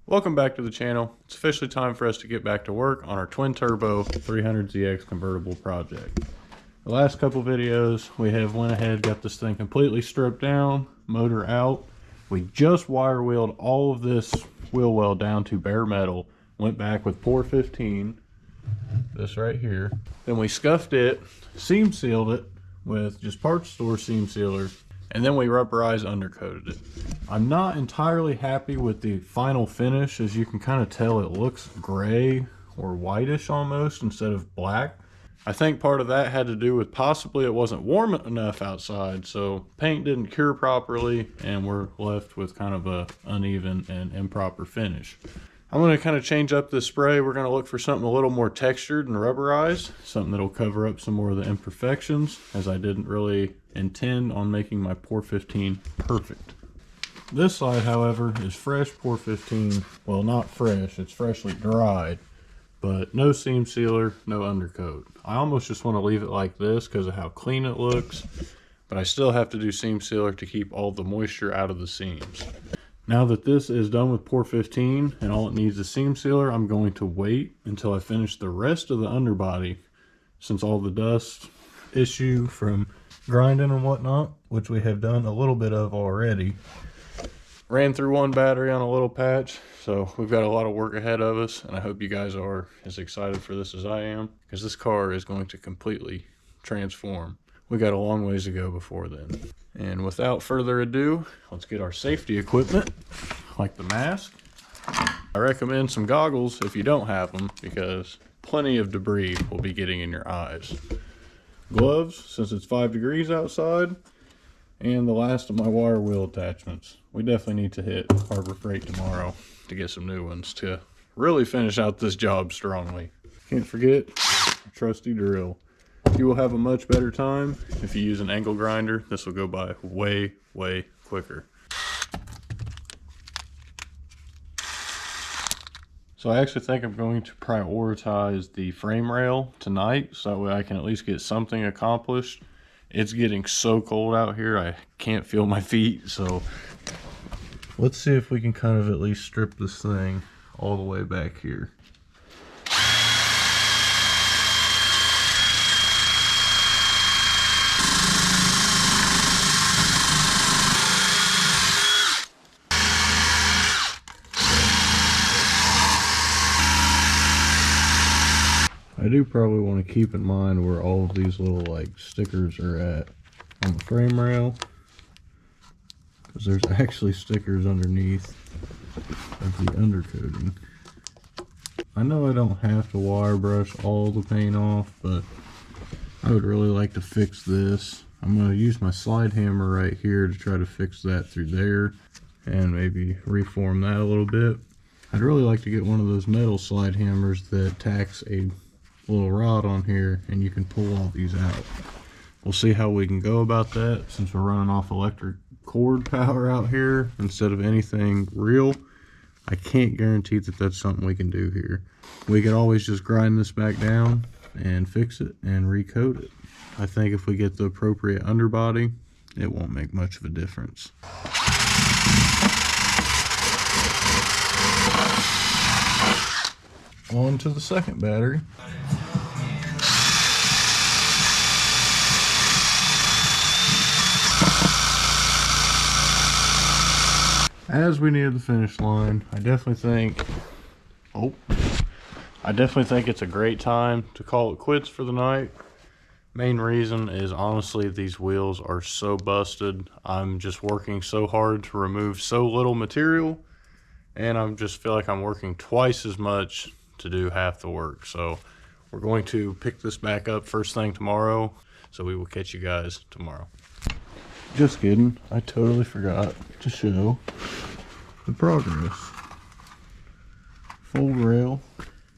Welcome back to the channel. It's officially time for us to get back to work on our twin turbo 300ZX convertible project. The last couple videos we have went ahead, got this thing completely stripped down, motor out. We just wire wheeled all of this wheel well down to bare metal, went back with pour 15, this right here. Then we scuffed it, seam sealed it with just parts store seam sealer, and then we rubberized undercoated it. I'm not entirely happy with the final finish. As you can kind of tell, it looks gray or whitish almost instead of black. I think part of that had to do with possibly it wasn't warm enough outside, so paint didn't cure properly and we're left with kind of a uneven and improper finish. I'm going to kind of change up this spray. We're going to look for something a little more textured and rubberized, something that'll cover up some more of the imperfections, as I didn't really intend on making my pour 15 perfect. This side, however, is fresh pour 15. Well, not fresh, it's freshly dried, but no seam sealer, no undercoat. I almost just want to leave it like this because of how clean it looks, but I still have to do seam sealer to keep all the moisture out of the seams. Now that this is done with pour 15 and all it needs is seam sealer, I'm going to wait until I finish the rest of the underbody, since all the dust issue from grinding and whatnot, which we have done a little bit of already. Ran through one battery on a little patch, so we've got a lot of work ahead of us, and I hope you guys are as excited for this as I am, because this car is going to completely transform. We got a long ways to go before then. And without further ado, let's get our safety equipment, like the mask. I recommend some goggles if you don't have them, because plenty of debris will be getting in your eyes. Gloves, since it's 5 degrees outside, and the last of my wire wheel attachments. We definitely need to hit Harbor Freight tomorrow to get some new ones to really finish out this job strongly. Can't forget a trusty drill. You will have a much better time if you use an angle grinder. This will go by way, way quicker. So I actually think I'm going to prioritize the frame rail tonight, so that way I can at least get something accomplished. It's getting so cold out here, I can't feel my feet, so let's see if we can kind of at least strip this thing all the way back here. I do probably want to keep in mind where all of these little like stickers are at on the frame rail, because there's actually stickers underneath of the undercoating. I know I don't have to wire brush all the paint off, but I would really like to fix this. I'm going to use my slide hammer right here to try to fix that through there and maybe reform that a little bit. I'd really like to get one of those metal slide hammers that tacks a little rod on here and you can pull all these out. We'll see how we can go about that, since we're running off electric cord power out here instead of anything real. I can't guarantee that that's something we can do here. We could always just grind this back down and fix it and recoat it. I think if we get the appropriate underbody, it won't make much of a difference. On to the second battery. As we near the finish line, I definitely think it's a great time to call it quits for the night. Main reason is honestly these wheels are so busted. I'm just working so hard to remove so little material, and I just feel like I'm working twice as much to do half the work. So we're going to pick this back up first thing tomorrow, so we will catch you guys tomorrow. Just kidding, I totally forgot to show the progress. Full rail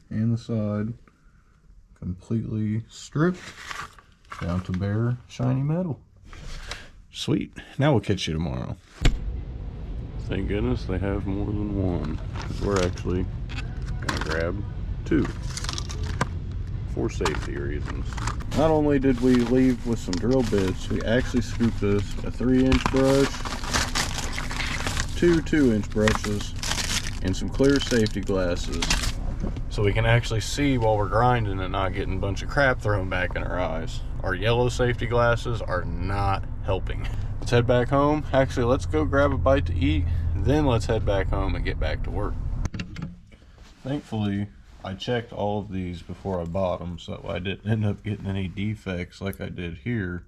and the side completely stripped down to bare shiny metal. Sweet, now we'll catch you tomorrow. Thank goodness they have more than one, because we're actually gonna grab two for safety reasons. Not only did we leave with some drill bits, we actually scooped us a 3-inch brush, two 2-inch brushes, and some clear safety glasses so we can actually see while we're grinding and not getting a bunch of crap thrown back in our eyes. Our yellow safety glasses are not helping. Let's head back home. Actually, let's go grab a bite to eat, then let's head back home and get back to work. Thankfully, I checked all of these before I bought them, so I didn't end up getting any defects like I did here.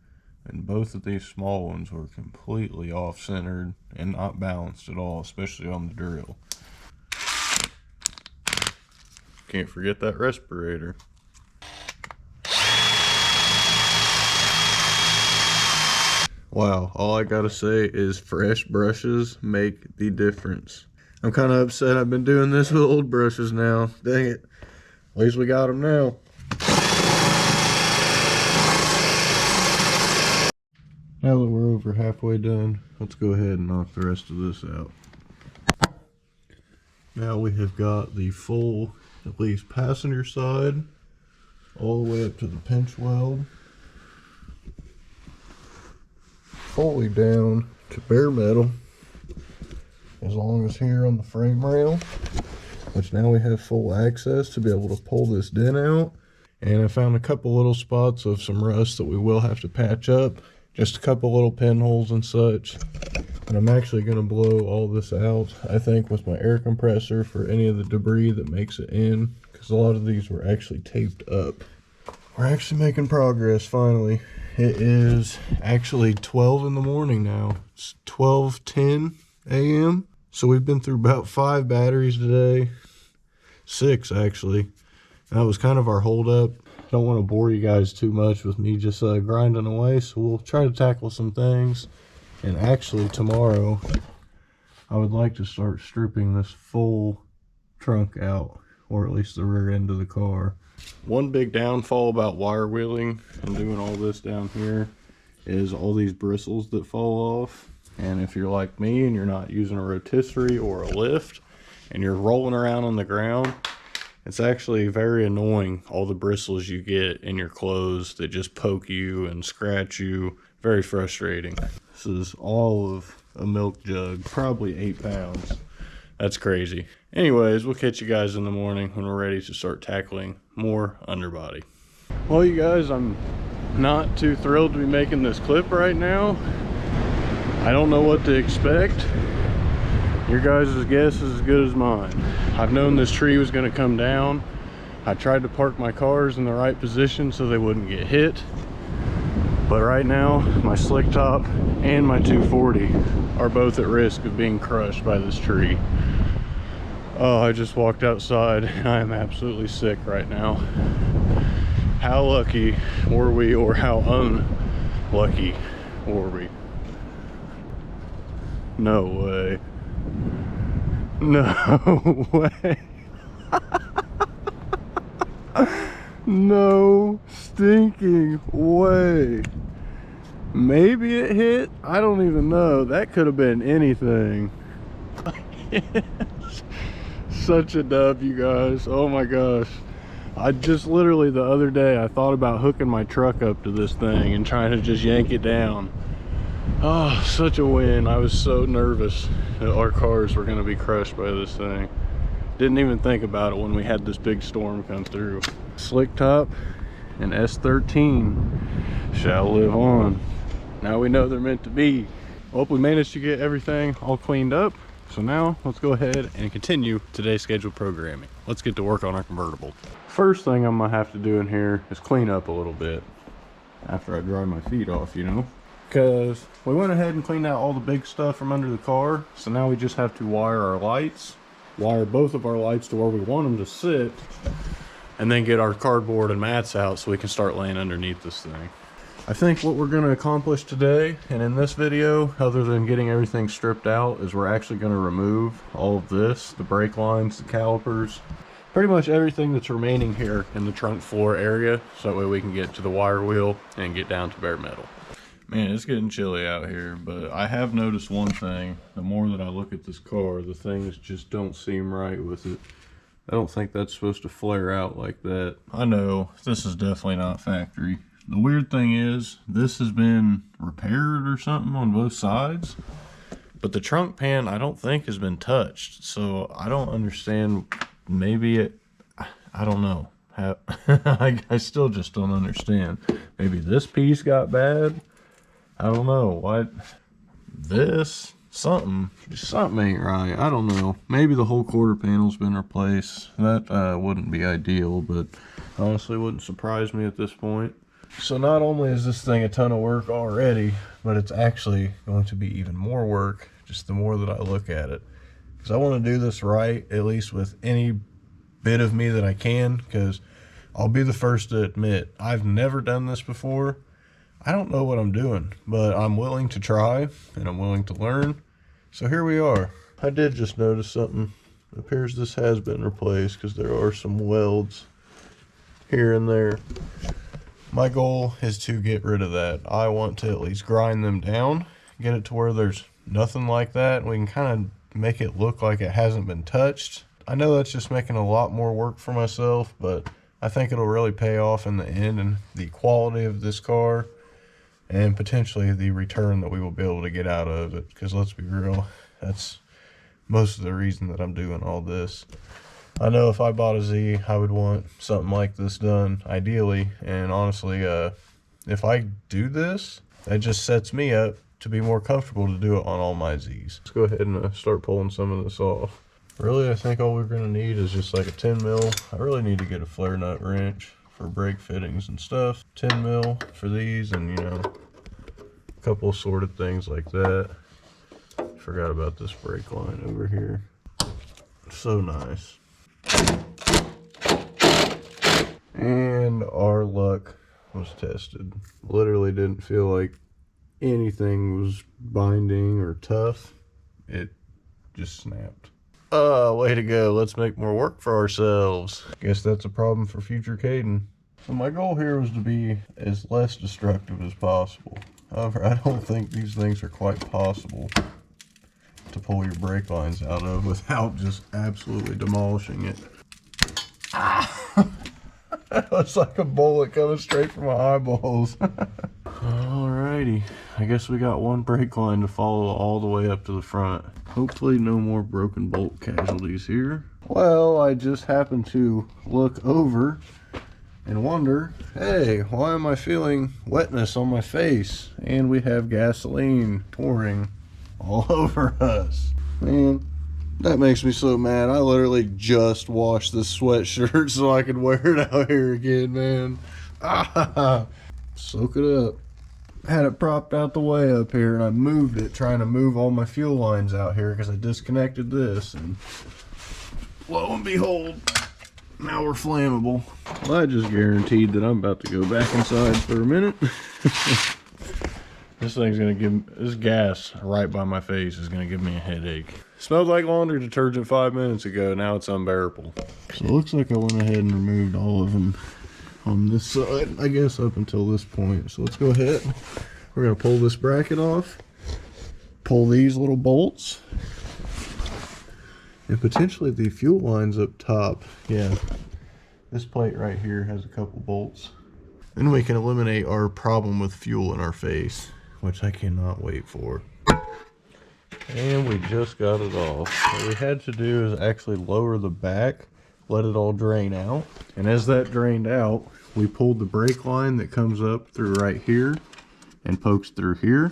And both of these small ones were completely off-centered and not balanced at all, especially on the drill. Can't forget that respirator. Wow, all I gotta say is fresh brushes make the difference. I'm kind of upset I've been doing this with old brushes now. Dang it. At least we got them now. Now that we're over halfway done, let's go ahead and knock the rest of this out. Now we have got the full, at least passenger side, all the way up to the pinch weld, fully down to bare metal, as long as here on the frame rail, which now we have full access to be able to pull this dent out. And I found a couple little spots of some rust that we will have to patch up. Just a couple little pinholes and such. And I'm actually going to blow all this out, I think, with my air compressor for any of the debris that makes it in, because a lot of these were actually taped up. We're actually making progress finally. It is actually 12 in the morning now. It's 12:10 a.m. So we've been through about 5 batteries today. 6 actually. That was kind of our holdup. Don't want to bore you guys too much with me just grinding away, so we'll try to tackle some things. And actually tomorrow I would like to start stripping this full trunk out, or at least the rear end of the car. One big downfall about wire wheeling and doing all this down here is all these bristles that fall off. And if you're like me and you're not using a rotisserie or a lift and you're rolling around on the ground, it's actually very annoying, all the bristles you get in your clothes that just poke you and scratch you. Very frustrating. This is all of a milk jug, probably 8 pounds. That's crazy. Anyways, we'll catch you guys in the morning when we're ready to start tackling more underbody. Well, you guys, I'm not too thrilled to be making this clip right now. I don't know what to expect. Your guys' guess is as good as mine. I've known this tree was going to come down. I tried to park my cars in the right position so they wouldn't get hit. But right now, my slick top and my 240 are both at risk of being crushed by this tree. Oh, I just walked outside and I am absolutely sick right now. How lucky were we, or how unlucky were we? No way. No way. No stinking way. Maybe it hit. I don't even know. That could have been anything. Such a dub, you guys. Oh my gosh. I just literally the other day I thought about hooking my truck up to this thing and trying to just yank it down. Oh, such a win. I was so nervous that our cars were going to be crushed by this thing. Didn't even think about it when we had this big storm come through. Slick top and S13 shall live on. Now we know they're meant to be. Well, we managed to get everything all cleaned up. So now let's go ahead and continue today's scheduled programming. Let's get to work on our convertible. First thing I'm gonna have to do in here is clean up a little bit after I dry my feet off, you know? Because we went ahead and cleaned out all the big stuff from under the car. So now we just have to wire our lights, wire both of our lights to where we want them to sit, and then get our cardboard and mats out so we can start laying underneath this thing. I think what we're going to accomplish today and in this video, other than getting everything stripped out, is we're actually going to remove all of this, the brake lines, the calipers, pretty much everything that's remaining here in the trunk floor area, so that way we can get to the wire wheel and get down to bare metal. Man, it's getting chilly out here, but I have noticed one thing. The more that I look at this car, the things just don't seem right with it. I don't think that's supposed to flare out like that. I know, this is definitely not factory. The weird thing is, this has been repaired or something on both sides, But the trunk pan, I don't think has been touched. So I don't understand. Maybe it, I don't know. I still just don't understand. Maybe this piece got bad. I don't know. What? This? Something ain't right. I don't know. Maybe the whole quarter panel's been replaced. That wouldn't be ideal, but honestly wouldn't surprise me at this point. So not only is this thing a ton of work already, but it's actually going to be even more work just the more that I look at it. Because I want to do this right, at least with any bit of me that I can, because I'll be the first to admit I've never done this before. I don't know what I'm doing, but I'm willing to try and I'm willing to learn. So here we are. I did just notice something. It appears this has been replaced because there are some welds here and there. My goal is to get rid of that. I want to at least grind them down, get it to where there's nothing like that, and we can kind of make it look like it hasn't been touched. I know that's just making a lot more work for myself, but I think it'll really pay off in the end and the quality of this car and potentially the return that we will be able to get out of it. Because let's be real, that's most of the reason that I'm doing all this. I know if I bought a Z, I would want something like this done, ideally. And honestly, if I do this, that just sets me up to be more comfortable to do it on all my Zs. Let's go ahead and start pulling some of this off. Really, I think all we're going to need is just like a 10 mil. I really need to get a flare nut wrench for brake fittings and stuff. 10 mil for these, and you know, a couple assorted things like that. Forgot about this brake line over here. So nice. And our luck was tested. Literally didn't feel like anything was binding or tough. It just snapped. Way to go. Let's make more work for ourselves. Guess that's a problem for future Caden. So my goal here was to be as less destructive as possible. However, I don't think these things are quite possible to pull your brake lines out of without just absolutely demolishing it. That was like a bullet coming straight from my eyeballs. Alrighty, I guess we got one brake line to follow all the way up to the front. Hopefully no more broken bolt casualties here. Well, I just happened to look over and wonder, hey, why am I feeling wetness on my face? And we have gasoline pouring all over us. Man, that makes me so mad. I literally just washed this sweatshirt so I could wear it out here again, man. Ah, soak it up. Had it propped out the way up here, and I moved it, trying to move all my fuel lines out here because I disconnected this, and lo and behold, now we're flammable. Well, I just guaranteed that I'm about to go back inside for a minute. This thing's gonna give, this gas right by my face is gonna give me a headache. Smelled like laundry detergent 5 minutes ago, now it's unbearable. So it looks like I went ahead and removed all of them on this side, I guess up until this point. So let's go ahead. We're gonna pull this bracket off, pull these little bolts, and potentially the fuel lines up top. Yeah, this plate right here has a couple bolts. And we can eliminate our problem with fuel in our face, which I cannot wait for. And we just got it off. What we had to do is actually lower the back, let it all drain out. And as that drained out, we pulled the brake line that comes up through right here and pokes through here.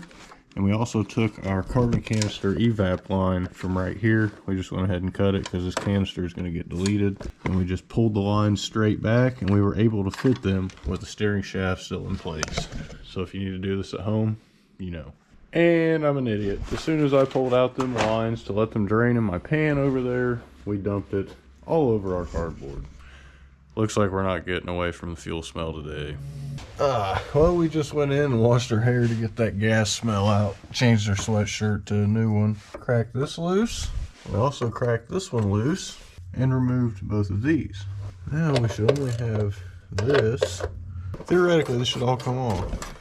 And we also took our carbon canister evap line from right here. We just went ahead and cut it because this canister is going to get deleted. And we just pulled the lines straight back, and we were able to fit them with the steering shaft still in place. So if you need to do this at home, you know. And I'm an idiot. As soon as I pulled out them lines to let them drain in my pan over there, we dumped it all over our cardboard. Looks like we're not getting away from the fuel smell today. Well, we just went in and washed our hair to get that gas smell out. Changed our sweatshirt to a new one. Cracked this loose. We also cracked this one loose and removed both of these. Now we should only have this. Theoretically, this should all come off.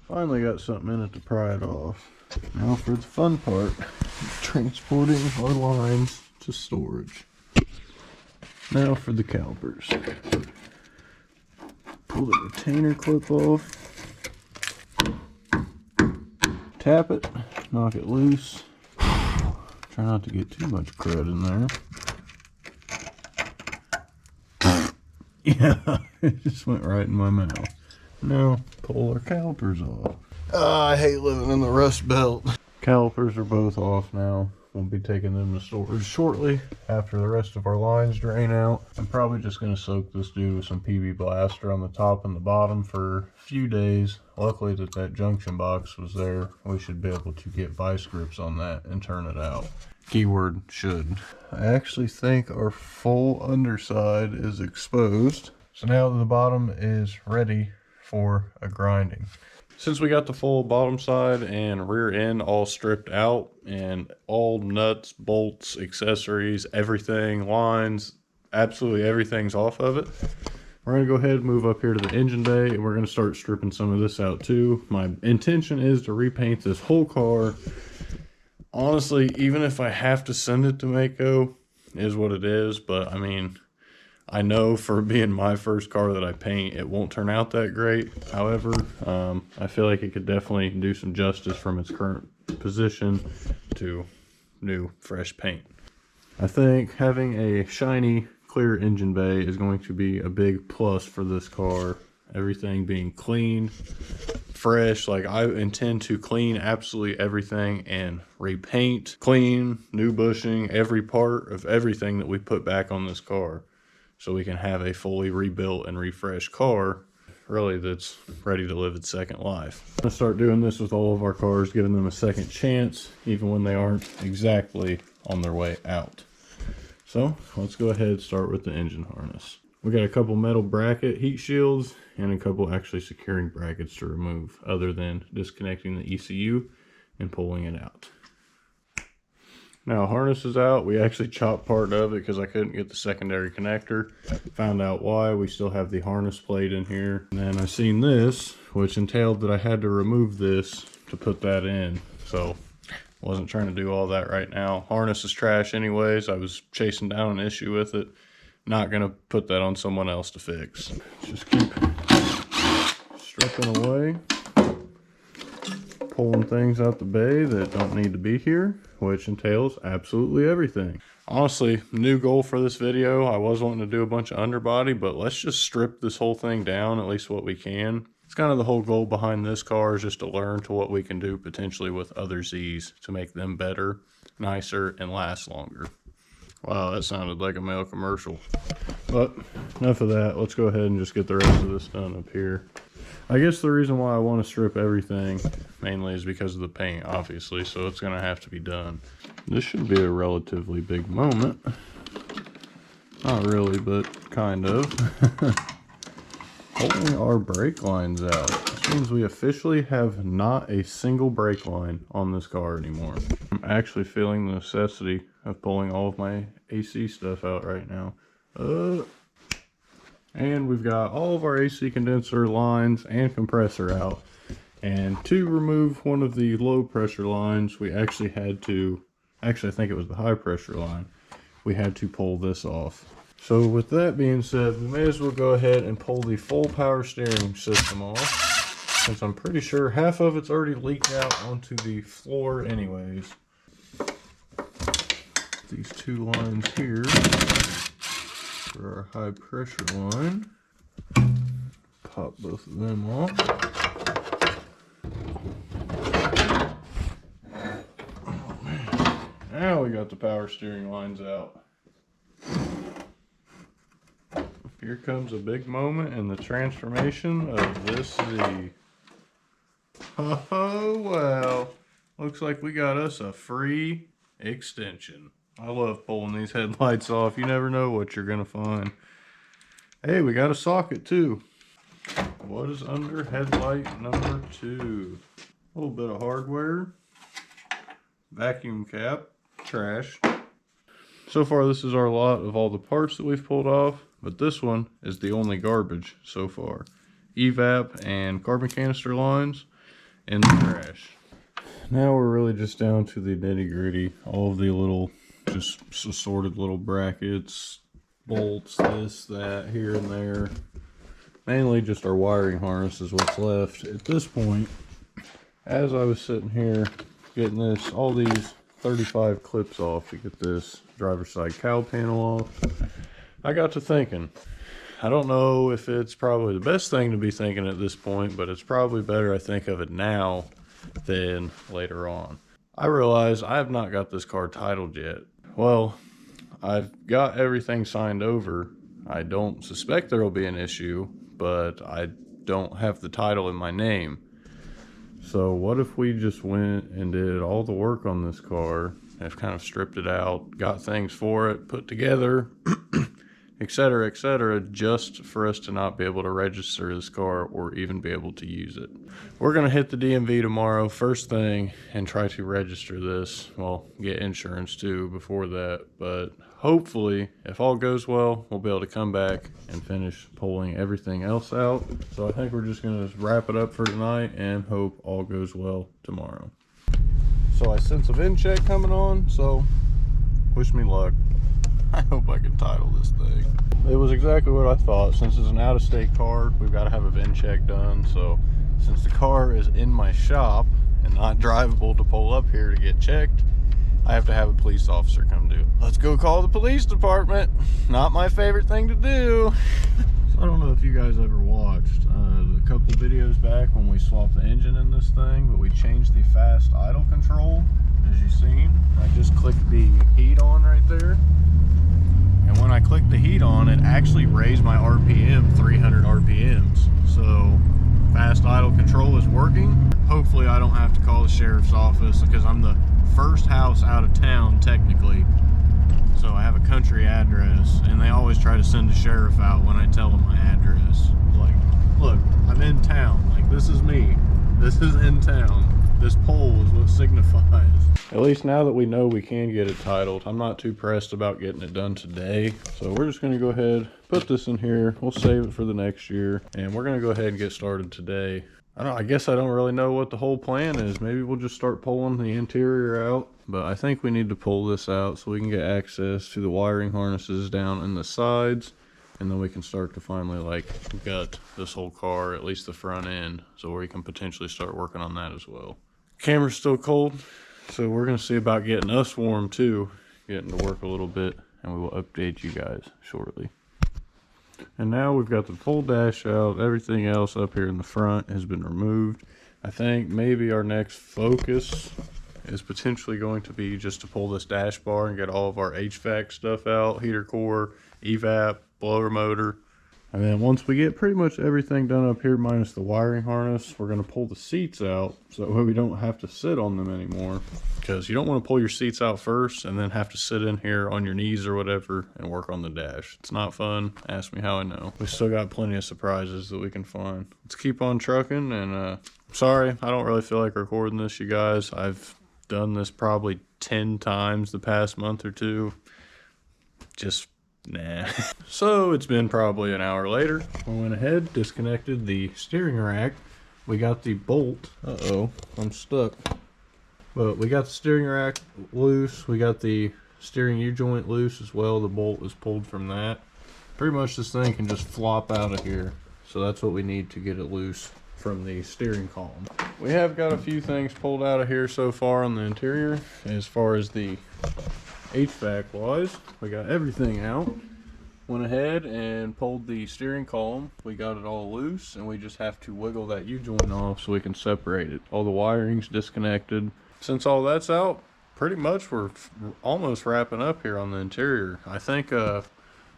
Finally got something in it to pry it off. Now for the fun part, transporting our lines to storage. Now for the calipers. Pull the retainer clip off. tap it, knock it loose. Try not to get too much crud in there. Yeah, it just went right in my mouth. Now, pull our calipers off. I hate living in the rust belt. Calipers are both off now. We'll be taking them to storage shortly after the rest of our lines drain out. I'm probably just going to soak this dude with some PB Blaster on the top and the bottom for a few days. Luckily that junction box was there. We should be able to get vice grips on that and turn it out. Keyword should. I actually think our full underside is exposed. So now the bottom is ready for a grinding. Since we got the full bottom side and rear end all stripped out and all nuts, bolts, accessories, everything, lines, absolutely everything's off of it, we're going to go ahead and move up here to the engine bay and we're going to start stripping some of this out too. My intention is to repaint this whole car. Honestly, even if I have to send it to Mako, is what it is, but I mean, I know for being my first car that I paint, it won't turn out that great. However, I feel like it could definitely do some justice from its current position to new, fresh paint. I think having a shiny, clear engine bay is going to be a big plus for this car. Everything being clean, fresh. Like, I intend to clean absolutely everything and repaint, clean, new bushing, every part of everything that we put back on this car, so we can have a fully rebuilt and refreshed car, really, that's ready to live its second life. I'm gonna start doing this with all of our cars, giving them a second chance, even when they aren't exactly on their way out. So let's go ahead and start with the engine harness. We got a couple metal bracket heat shields and a couple actually securing brackets to remove, other than disconnecting the ECU and pulling it out. Now, harness is out. We actually chopped part of it because I couldn't get the secondary connector. Found out why. We still have the harness plate in here. And then I seen this, which entailed that I had to remove this to put that in. So, wasn't trying to do all that right now. Harness is trash anyways. I was chasing down an issue with it. Not going to put that on someone else to fix. Just keep stripping away. Pulling things out the bay that don't need to be here, which entails absolutely everything. Honestly, new goal for this video, I was wanting to do a bunch of underbody, but let's just strip this whole thing down, at least what we can. It's kind of the whole goal behind this car, is just to learn to what we can do potentially with other Z's to make them better, nicer, and last longer. Wow, that sounded like a male commercial. But enough of that. Let's go ahead and just get the rest of this done up here. I guess the reason why I want to strip everything mainly is because of the paint, obviously, so it's going to have to be done. This should be a relatively big moment. Not really, but kind of. Pulling our brake lines out. This means we officially have not a single brake line on this car anymore. I'm actually feeling the necessity of pulling all of my AC stuff out right now. And we've got all of our AC condenser lines and compressor out. And to remove one of the low pressure lines, we actually had to, I think it was the high pressure line, we had to pull this off. So with that being said, we may as well go ahead and pull the full power steering system off, since I'm pretty sure half of it's already leaked out onto the floor anyways. These two lines here for our high pressure line. Pop both of them off. Oh man. Now we got the power steering lines out. Here comes a big moment in the transformation of this Z. Oh well. Looks like we got us a free extension. I love pulling these headlights off. You never know what you're gonna find. Hey, we got a socket too. What is under headlight number 2? A little bit of hardware. Vacuum cap. Trash. So far this is our lot of all the parts that we've pulled off, but this one is the only garbage so far. Evap and carbon canister lines in the trash. Now we're really just down to the nitty gritty. All of the little, just assorted little brackets, bolts, this, that, here and there. Mainly just our wiring harness is what's left at this point. As I was sitting here getting all these 35 clips off to get this driver's side cowl panel off, I got to thinking, I don't know if it's probably the best thing to be thinking at this point, but it's probably better I think of it now than later on. I realize I have not got this car titled yet. Well, I've got everything signed over. I don't suspect there will be an issue, but I don't have the title in my name. So what if we just went and did all the work on this car, have kind of stripped it out, got things for it, put together, etc., just for us to not be able to register this car or even be able to use it. We're going to hit the DMV tomorrow first thing and try to register this. Well, get insurance too before that, but hopefully if all goes well, we'll be able to come back and finish pulling everything else out. So I think we're just going to wrap it up for tonight and hope all goes well tomorrow. So I sense a VIN check coming on, so wish me luck. I hope I can title this thing. It was exactly what I thought. Since it's an out-of-state car, we've got to have a VIN check done. So since the car is in my shop and not drivable to pull up here to get checked, I have to have a police officer come do it. Let's go call the police department. Not my favorite thing to do. So I don't know if you guys ever watched a couple videos back when we swapped the engine in this thing, but we changed the fast idle control, as you've seen. I just clicked the heat on right there. And when I clicked the heat on, it actually raised my RPM 300 RPMs. So fast idle control is working. Hopefully I don't have to call the sheriff's office because I'm the first house out of town technically. So I have a country address and they always try to send the sheriff out when I tell them my address. Like, look, I'm in town. Like, this is me. This is in town. This pole is what signifies. At least now that we know we can get it titled, I'm not too pressed about getting it done today. So we're just going to go ahead, put this in here. We'll save it for the next year. And we're going to go ahead and get started today. I guess I don't really know what the whole plan is. Maybe we'll just start pulling the interior out. But I think we need to pull this out so we can get access to the wiring harnesses down in the sides. And then we can start to finally like gut this whole car, at least the front end. So we can potentially start working on that as well. Camera's still cold, so we're going to see about getting us warm too, getting to work a little bit, and we will update you guys shortly. And now we've got the full dash out. Everything else up here in the front has been removed. I think maybe our next focus is potentially going to be just to pull this dash bar and get all of our HVAC stuff out, heater core, evap, blower motor. And then once we get pretty much everything done up here minus the wiring harness, we're going to pull the seats out so that way we don't have to sit on them anymore. Because you don't want to pull your seats out first and then have to sit in here on your knees or whatever and work on the dash. It's not fun. Ask me how I know. We still got plenty of surprises that we can find. Let's keep on trucking. And sorry, I don't really feel like recording this, you guys. I've done this probably 10 times the past month or two. Just nah. So it's been probably an hour later. We went ahead, disconnected the steering rack. We got the bolt. Uh-oh, I'm stuck. But we got the steering rack loose. We got the steering U-joint loose as well. The bolt is pulled from that. Pretty much this thing can just flop out of here. So that's what we need to get it loose from the steering column. We have got a few things pulled out of here so far on the interior. As far as the HVAC wise, we got everything out. Went ahead and pulled the steering column. We got it all loose and we just have to wiggle that U-joint off so we can separate it. All the wiring's disconnected. Since all that's out, pretty much we're almost wrapping up here on the interior. I think the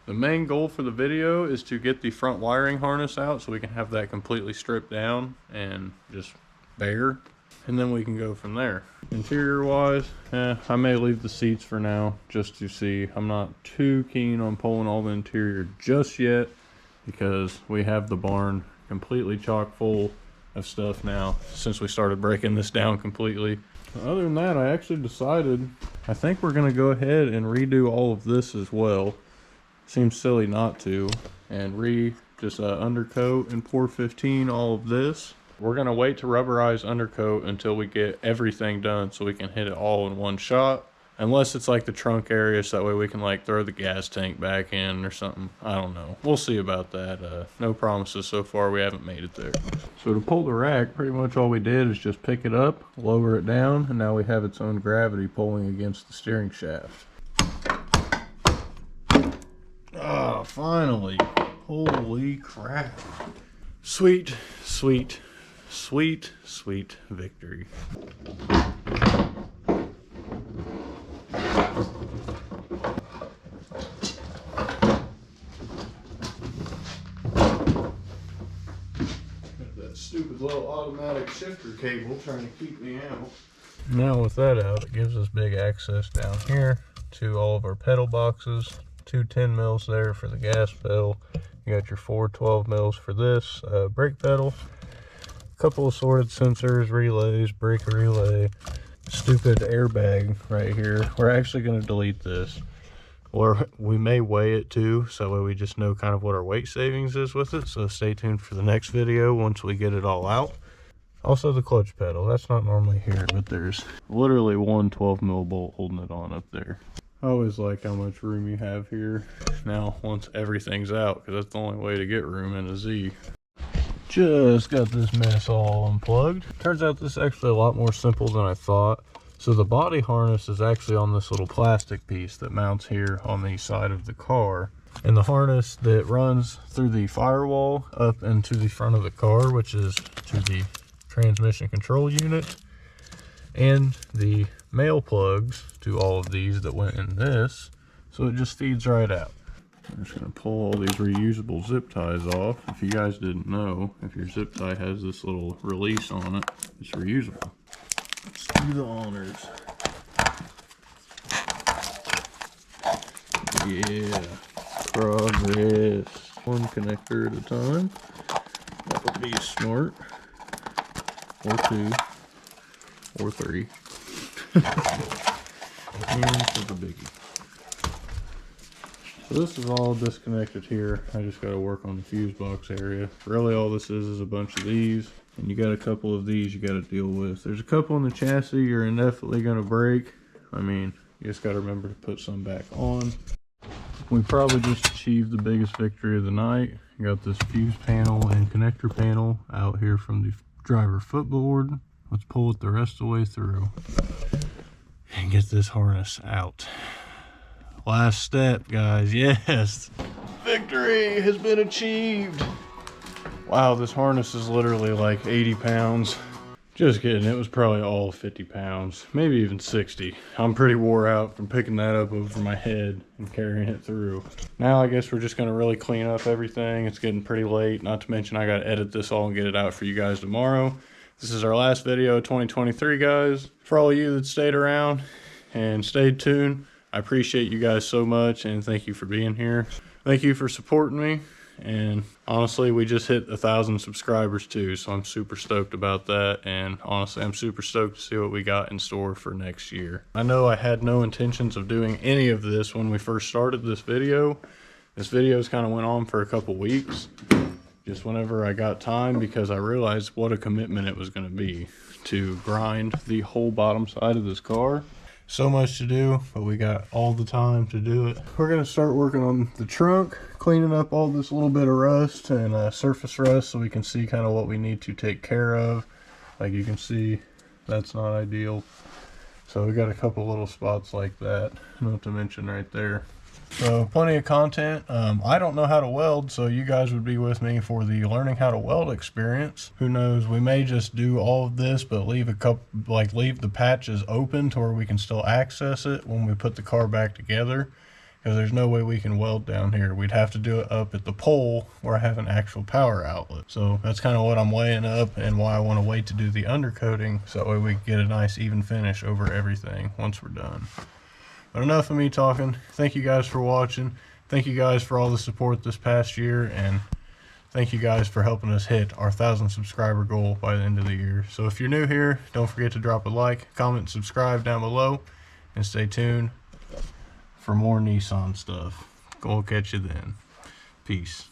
main goal for the video is to get the front wiring harness out so we can have that completely stripped down and just bare. And then we can go from there. Interior wise, I may leave the seats for now just to see. I'm not too keen on pulling all the interior just yet because we have the barn completely chock full of stuff now since we started breaking this down completely. Other than that, I actually decided I think we're going to go ahead and redo all of this as well. Seems silly not to. And just undercoat and pour 15 all of this. We're going to wait to rubberize undercoat until we get everything done so we can hit it all in one shot. Unless it's like the trunk area, so that way we can like throw the gas tank back in or something. I don't know. We'll see about that. No promises so far. We haven't made it there. So to pull the rack, pretty much all we did is just pick it up, lower it down, and now we have its own gravity pulling against the steering shaft. Oh, finally. Holy crap. Sweet, sweet, sweet, sweet victory. Stupid little automatic shifter cable trying to keep me out. Now with that out, it gives us big access down here to all of our pedal boxes. 2 10 mils there for the gas pedal. You got your 4 12 mils for this brake pedal. A couple of sorted sensors, relays, brake relay. Stupid airbag right here. We're actually going to delete this. Or we may weigh it too, so that way we just know kind of what our weight savings is with it. So stay tuned for the next video once we get it all out. Also the clutch pedal, that's not normally here, but there's literally one 12 mil bolt holding it on up there. I always like how much room you have here now once everything's out, because that's the only way to get room in a Z. Just got this mess all unplugged. Turns out this is actually a lot more simple than I thought. So the body harness is actually on this little plastic piece that mounts here on the side of the car. And the harness that runs through the firewall up into the front of the car, which is to the transmission control unit, and the male plugs to all of these that went in this. So it just feeds right out. I'm just going to pull all these reusable zip ties off. If you guys didn't know, if your zip tie has this little release on it, it's reusable. Let's do the honors. Yeah, progress. One connector at a time. That would be smart. Or 2. Or 3. And for the biggie. So this is all disconnected here. I just got to work on the fuse box area. Really all this is a bunch of these. And you got a couple of these you got to deal with. There's a couple in the chassis you're indefinitely going to break. I mean, you just got to remember to put some back on. We probably just achieved the biggest victory of the night. You got this fuse panel and connector panel out here from the driver footboard. Let's pull it the rest of the way through and get this harness out. Last step, guys. Yes, victory has been achieved. Wow, this harness is literally like 80 pounds. Just kidding, it was probably all 50 pounds, maybe even 60. I'm pretty wore out from picking that up over my head and carrying it through. Now I guess we're just gonna really clean up everything. It's getting pretty late, not to mention I gotta edit this all and get it out for you guys tomorrow. This is our last video of 2023, guys. For all of you that stayed around and stayed tuned, I appreciate you guys so much, and thank you for being here. Thank you for supporting me. And honestly, we just hit 1,000 subscribers too, so I'm super stoked about that. And honestly, I'm super stoked to see what we got in store for next year. I know I had no intentions of doing any of this when we first started this video. This video's kind of went on for a couple weeks, just whenever I got time, because I realized what a commitment it was going to be to grind the whole bottom side of this car. So much to do, but we got all the time to do it. We're going to start working on the trunk, cleaning up all this little bit of rust and surface rust, so we can see kind of what we need to take care of. Like you can see, that's not ideal. So we got a couple little spots like that, not to mention right there. So plenty of content. I don't know how to weld, so you guys would be with me for the learning how to weld experience. Who knows, we may just do all of this but leave a couple, like leave the patches open to where we can still access it when we put the car back together, because there's no way we can weld down here. We'd have to do it up at the pole where I have an actual power outlet. So that's kind of what I'm weighing up and why I want to wait to do the undercoating, so that way we can get a nice even finish over everything once we're done. But enough of me talking. Thank you guys for watching. Thank you guys for all the support this past year, and thank you guys for helping us hit our 1,000 subscriber goal by the end of the year. So if you're new here, don't forget to drop a like, comment, subscribe down below, and stay tuned for more Nissan stuff. We'll catch you then. Peace.